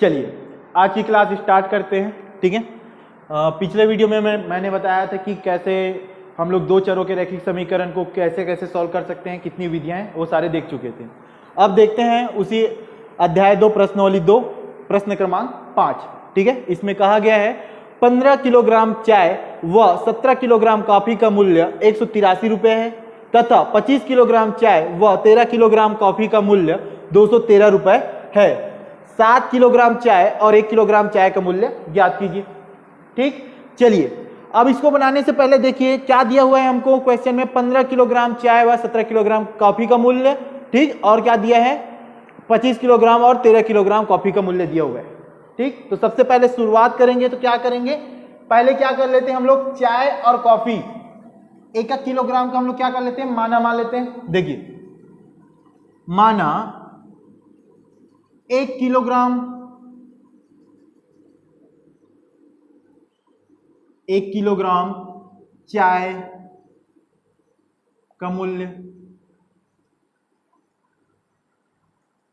चलिए आज की क्लास स्टार्ट करते हैं। ठीक है, पिछले वीडियो में मैंने बताया था कि कैसे हम लोग दो चरों के रैखिक समीकरण को कैसे कैसे सॉल्व कर सकते हैं, कितनी विधियां हैं वो सारे देख चुके थे। अब देखते हैं उसी अध्याय 2 प्रश्नावली 2 प्रश्न क्रमांक 5। ठीक है, इसमें कहा गया है 15 किलोग्राम चाय व 17 किलोग्राम कॉफी का मूल्य 183 रुपये है तथा 25 किलोग्राम चाय व 13 किलोग्राम कॉफी का मूल्य 213 रुपये है। 7 किलोग्राम चाय और 1 किलोग्राम चाय का मूल्य ज्ञात कीजिए। ठीक, चलिए अब इसको बनाने से पहले देखिए क्या दिया हुआ है हमको क्वेश्चन में। 15 किलोग्राम चाय व 17 किलोग्राम कॉफी का मूल्य, ठीक, और क्या दिया है 25 किलोग्राम और 13 किलोग्राम कॉफी का मूल्य दिया हुआ है। ठीक, तो सबसे पहले शुरुआत करेंगे तो क्या करेंगे, पहले क्या कर लेते हैं हम लोग, चाय और कॉफी 1 किलोग्राम का हम लोग क्या कर लेते हैं, माना मान लेते हैं। देखिए माना 1 किलोग्राम 1 किलोग्राम चाय का मूल्य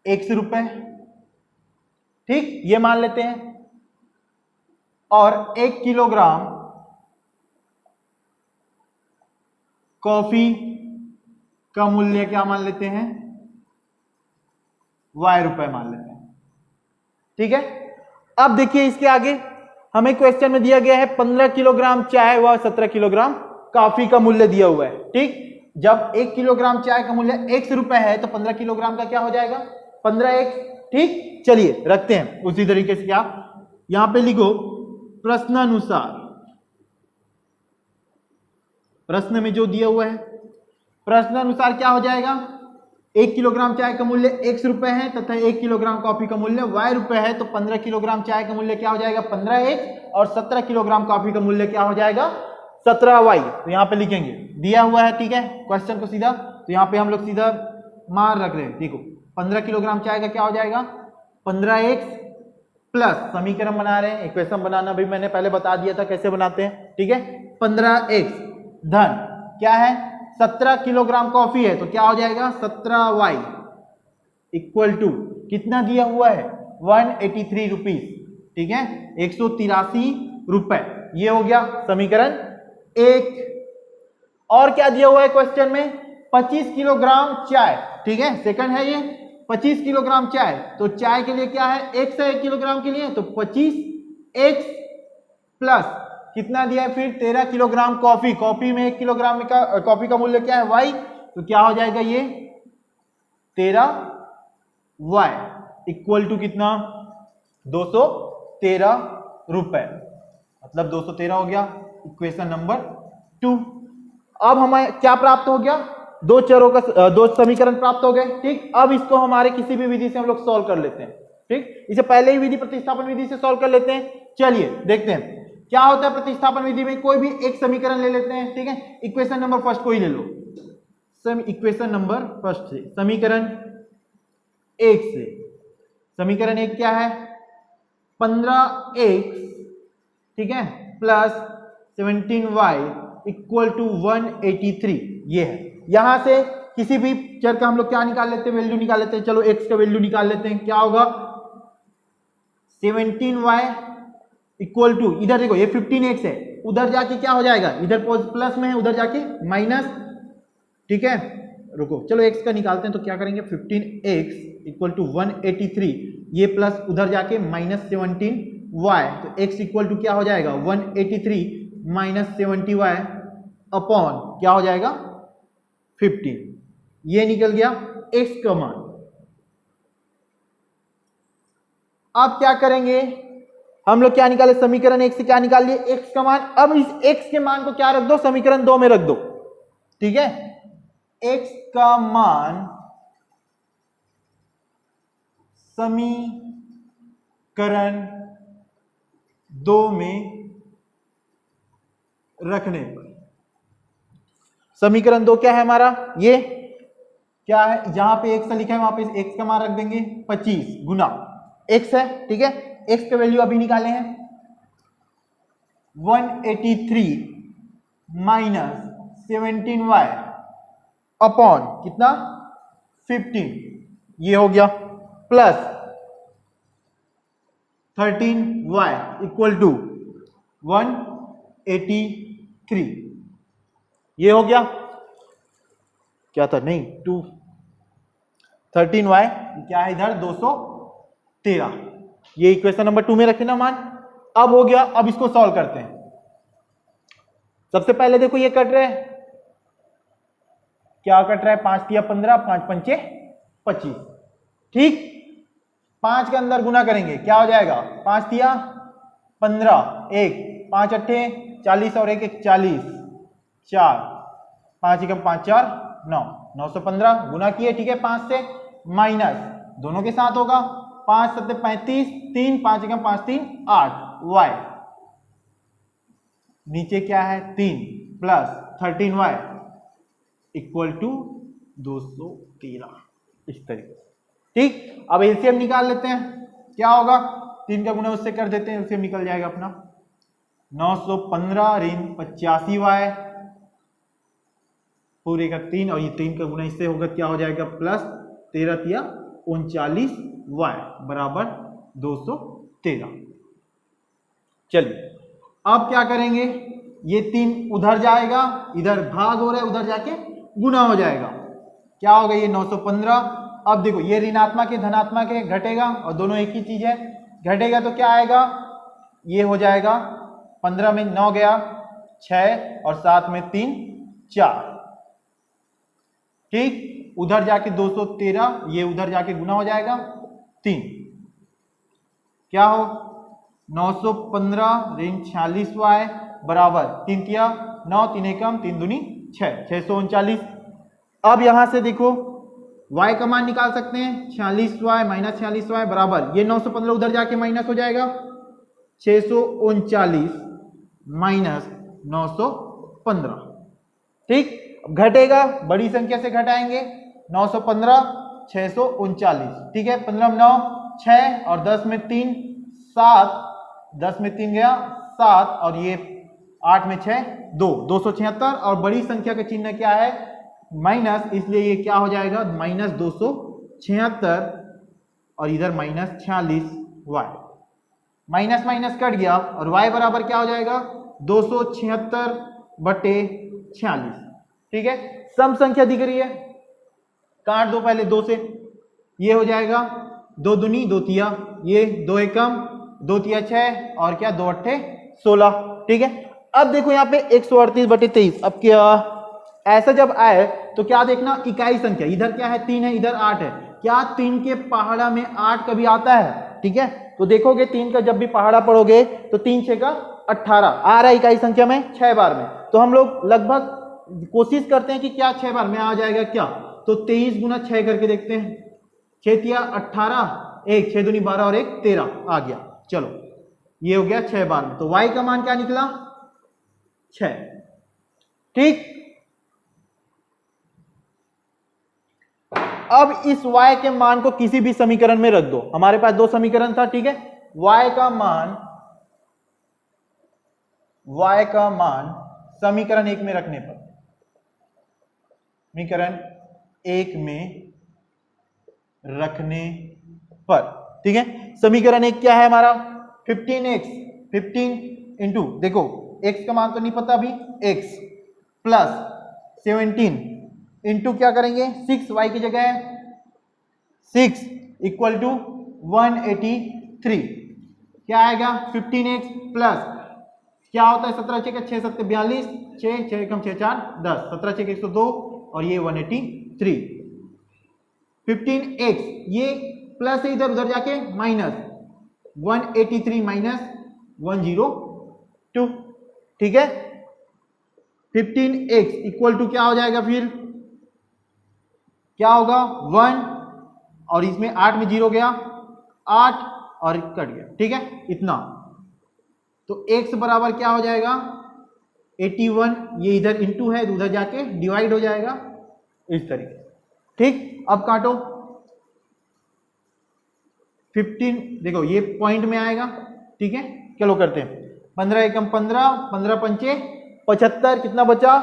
100 रुपए, ठीक, ये मान लेते हैं। और 1 किलोग्राम कॉफी का मूल्य क्या मान लेते हैं, Y रुपए मान लेते हैं। ठीक है, अब देखिए इसके आगे हमें क्वेश्चन में दिया गया है 15 किलोग्राम चाय व 17 किलोग्राम कॉफी का मूल्य दिया हुआ है। ठीक, जब 1 किलोग्राम चाय का मूल्य 100 रुपए है तो 15 किलोग्राम का क्या हो जाएगा, 15x। ठीक, चलिए रखते हैं उसी तरीके से। क्या यहां पे लिखो, प्रश्नानुसार, प्रश्न में जो दिया हुआ है प्रश्नानुसार क्या हो जाएगा, 1 किलोग्राम चाय का मूल्य 100 रुपए है तथा 1 किलोग्राम कॉफी का मूल्य Y रुपए है, तो 15 किलोग्राम चाय का मूल्य क्या हो जाएगा 15x और 17 किलोग्राम कॉफी का मूल्य क्या हो जाएगा 17y। तो यहाँ पे लिखेंगे, दिया हुआ है, ठीक है, क्वेश्चन को सीधा, तो यहाँ पे हम लोग सीधा मान रख रहे हैं। देखो 15 किलोग्राम चाय का क्या हो जाएगा 15x प्लस, समीकरण बना रहे हैं, इक्वेशन बनाना भी मैंने पहले बता दिया था कैसे बनाते हैं। ठीक है, 15x धन क्या है 17 किलोग्राम कॉफी है तो क्या हो जाएगा 17y इक्वल टू कितना दिया हुआ है 183 रुपीज। ठीक है, 183 रुपए, ये हो गया समीकरण 1। और क्या दिया हुआ है क्वेश्चन में 25 किलोग्राम चाय। ठीक है, सेकंड है ये 25 किलोग्राम चाय, तो चाय के लिए क्या है x है 1 किलोग्राम के लिए, तो 25x प्लस कितना दिया है फिर 13 किलोग्राम कॉफी, कॉफी में 1 किलोग्राम का कॉफी का मूल्य क्या है y, तो क्या हो जाएगा ये 13y इक्वल टू कितना 213 रुपए, मतलब 213 हो गया इक्वेशन नंबर 2। अब हमें क्या प्राप्त हो गया, दो चरों का दो समीकरण प्राप्त हो गए। ठीक, अब इसको हमारे किसी भी विधि से हम लोग सॉल्व कर लेते हैं। ठीक, इसे पहले ही विधि प्रतिस्थापन विधि से सॉल्व कर लेते हैं। चलिए देखते हैं क्या होता है प्रतिस्थापन विधि में। कोई भी एक समीकरण ले लेते हैं, ठीक है, इक्वेशन नंबर फर्स्ट को ही ले लो, इक्वेशन नंबर फर्स्ट से, समीकरण 1 से। समीकरण 1 क्या है 15x, ठीक है, प्लस 17y इक्वल टू 183, ये है। यहां से किसी भी चर का हम लोग क्या निकाल लेते हैं, वैल्यू निकाल लेते हैं। चलो x का वैल्यू निकाल लेते हैं, क्या होगा 17y इक्वल टू, इधर देखो ये 15x है, उधर जाके क्या हो जाएगा, इधर प्लस में है उधर जाके माइनस। ठीक है, रुको, चलो x का निकालते हैं, तो क्या करेंगे 15x इक्वल टू 183, ये प्लस उधर जाके माइनस 17y, तो x इक्वल टू क्या हो जाएगा 183 माइनस 70y अपॉन क्या हो जाएगा 15, ये निकल गया x का मान। अब क्या करेंगे हम लोग, क्या निकाले समीकरण 1 से क्या निकाल लिए x का मान। अब इस x के मान को क्या रख दो समीकरण 2 में रख दो। ठीक है, x का मान समीकरण 2 में रखने पर, समीकरण 2 क्या है हमारा, ये क्या है, जहां पे x लिखा है वहां पे x का मान रख देंगे 25 गुना x है। ठीक है, x का वैल्यू अभी निकाले हैं 183 माइनस 17y अपॉन कितना 15, ये हो गया, प्लस 13y इक्वल टू 183। ये हो गया, क्या था, नहीं 2 13y क्या है इधर 213। ये इक्वेशन नंबर 2 में रखे ना मान। अब हो गया, अब इसको सॉल्व करते हैं। सबसे पहले देखो ये कट रहे हैं, क्या कट रहा है, 5 तिया 15, 5 पंचे 25। ठीक, 5 के अंदर गुना करेंगे क्या हो जाएगा, 5 तिया 15, 1 5 अट्ठे 40 और 1 1 40, 4 5 एकम 5 4 9, 915 गुना किए। ठीक है, 5 से माइनस दोनों के साथ होगा, 5 7 35, 3 5 एकम 5 3 8 y नीचे क्या है 3 प्लस 13y इक्वल टू 213, इस तरीके से। ठीक, अब एलसीएम निकाल लेते हैं, क्या होगा, 3 का गुना उससे कर देते हैं, एलसीएम निकल जाएगा अपना 915 ऋण 85y पूरे का 3, और ये 3 का गुना इससे होगा, क्या हो जाएगा प्लस 13 तिया 39y बराबर 213। चलिए अब क्या करेंगे, ये 3 उधर जाएगा, इधर भाग हो रहा है, उधर जाके गुना हो जाएगा, क्या होगा ये 915। अब देखो ये ऋणात्मक है धनात्मक है, घटेगा, और दोनों एक ही चीज है, घटेगा तो क्या आएगा, ये हो जाएगा 15 में 9 गया 6 और 7 में 3 4। ठीक, उधर जाके 213, ये उधर जाके गुना हो जाएगा 3, क्या हो 915 ऋण 46y बराबर 3 तिया 9 3 एकम 3 दूनी 6 639। अब यहां से देखो y का मान निकाल सकते हैं, 46y माइनस 46y बराबर ये 915 उधर जाके माइनस हो जाएगा 639 माइनस 915। ठीक, घटेगा, बड़ी संख्या से घटाएंगे, 915 639। ठीक है, 15 में 9 6 और 10 में 3 7, 10 में 3 गया 7 और ये 8 में 6 2, 276। और बड़ी संख्या का चिन्ह क्या है, माइनस, इसलिए ये क्या हो जाएगा माइनस 276 और इधर minus 46y, minus minus cut गया और y बराबर क्या हो जाएगा 276 बटे 46। ठीक है, सम संख्या दिख रही है, काट दो पहले 2 से, ये हो जाएगा 2 दूनी 2 तिया, ये 2 एकम 2 तिया 6 और क्या 2 अट्ठे 16। ठीक है, अब देखो यहाँ पे 138 बटे 23। अब क्या ऐसा जब आए तो क्या देखना, इकाई संख्या, इधर क्या है 3 है, इधर 8 है, क्या 3 के पहाड़ा में 8 कभी आता है। ठीक है, तो देखोगे 3 का जब भी पहाड़ा पढ़ोगे तो 3 6 का 18 आ रहा है इकाई संख्या में 6 बार में, तो हम लोग लगभग कोशिश करते हैं कि क्या 6 बार में आ जाएगा क्या, तो 23 गुना 6 करके देखते हैं, 6 तिया 18, 1 6 दूनी 12 और 1 13 आ गया। चलो ये हो गया 6 बार में, तो y का मान क्या निकला 6। ठीक, अब इस y के मान को किसी भी समीकरण में रख दो, हमारे पास 2 समीकरण था। ठीक है, y का मान समीकरण 1 में रखने पर, समीकरण 1 में रखने पर, ठीक है, समीकरण 1 क्या है हमारा 15x, 15 इंटू, देखो x का मान तो नहीं पता अभी, x प्लस 17 इंटू क्या करेंगे 6y की जगह है 6 इक्वल टू 183। क्या आएगा 15x प्लस क्या होता है 17 6 6 7 42, 6 6 कम 6 4 10, 17 6 102 और ये 183। 15x ये प्लस है, इधर उधर जाके माइनस 183 माइनस 102। ठीक है, 15x इक्वल टू क्या हो जाएगा, फिर क्या होगा 1 और इसमें 8 में 0 गया 8 और कट गया। ठीक है, इतना, तो x बराबर क्या हो जाएगा 81, ये इधर इंटू है उधर जाके डिवाइड हो जाएगा इस तरीके से। ठीक, अब काटो 15, देखो ये पॉइंट में आएगा। ठीक है, चलो करते हैं, 15 एकम 15, 15 पंचे 75, कितना बचा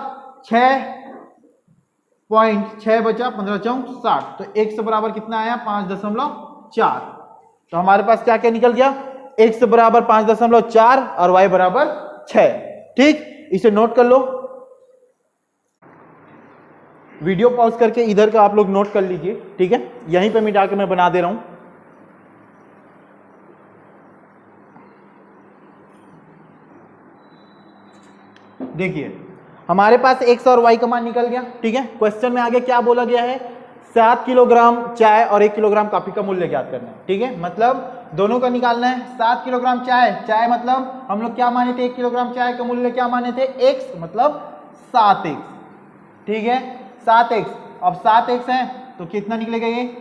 6.6 बचा, 15 चौक 60, तो x बराबर कितना आया 5.4। तो हमारे पास क्या क्या निकल गया x बराबर 5.4 और y बराबर 6। ठीक, इसे नोट कर लो। वीडियो पॉज करके इधर का आप लोग नोट कर लीजिए, ठीक है, यहीं पे मिटा के मैं बना दे रहा हूं। देखिए हमारे पास x और y का मान निकल गया, ठीक है। क्वेश्चन में आगे क्या बोला गया है, 7 किलोग्राम चाय और 1 किलोग्राम कॉफी का मूल्य ज्ञात करना है, ठीक है। मतलब दोनों का निकालना है। 7 किलोग्राम चाय मतलब हम लोग क्या माने थे, 1 किलोग्राम चाय का मूल्य क्या माने थे, x मतलब 7x, ठीक है, 7x। अब 7x है तो कितना निकलेगा ये,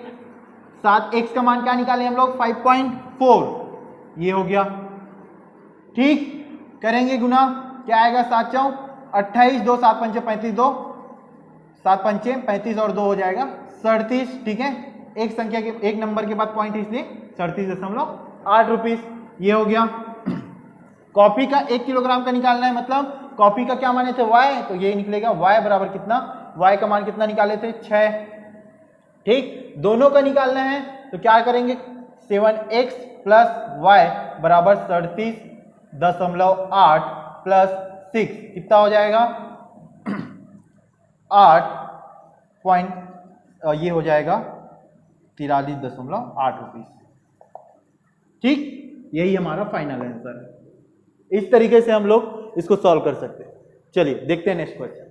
7x का मान क्या निकाले हम लोग, 5.4, ये हो गया। ठीक, करेंगे गुना, क्या आएगा, 7 चौक 28, 2 7 पंचे 35, 2 7 पंचे 35 और 2 हो जाएगा 37, ठीक है। एक संख्या के एक नंबर के बाद पॉइंट इसलिए 37.8 रुपीस, ये हो गया। कॉफी का 1 किलोग्राम का निकालना है, मतलब कॉफी का क्या माने थे, y, तो ये निकलेगा y बराबर कितना, y का मान कितना निकाले थे, 6। ठीक, दोनों का निकालना है तो क्या करेंगे, 7x प्लस y बराबर 37.8 प्लस 6 कितना हो जाएगा 8 पॉइंट, ये हो जाएगा 43.8 रुपीस। ठीक, यही हमारा फाइनल आंसर है। इस तरीके से हम लोग इसको सॉल्व कर सकते हैं। चलिए देखते हैं नेक्स्ट क्वेश्चन।